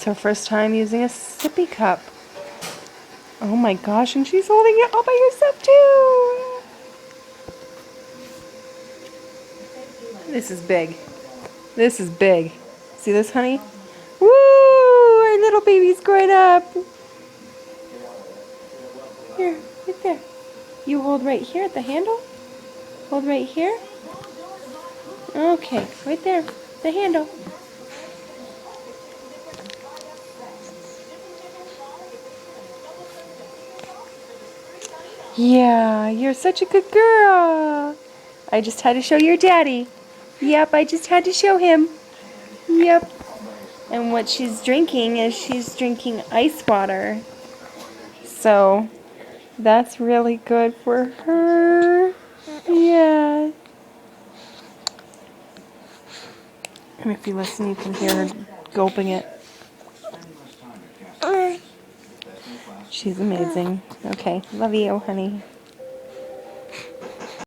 It's her first time using a sippy cup. Oh my gosh, and she's holding it all by herself too. This is big. This is big. See this, honey? Woo! Our little baby's growing up. Here, right there. You hold right here at the handle. Hold right here. Okay, right there. The handle. Yeah, you're such a good girl. I just had to show your daddy. Yep, I just had to show him. Yep. And what she's drinking is she's drinking ice water. So that's really good for her. Yeah. And if you listen, you can hear her gulping it. She's amazing. Okay, love you, honey.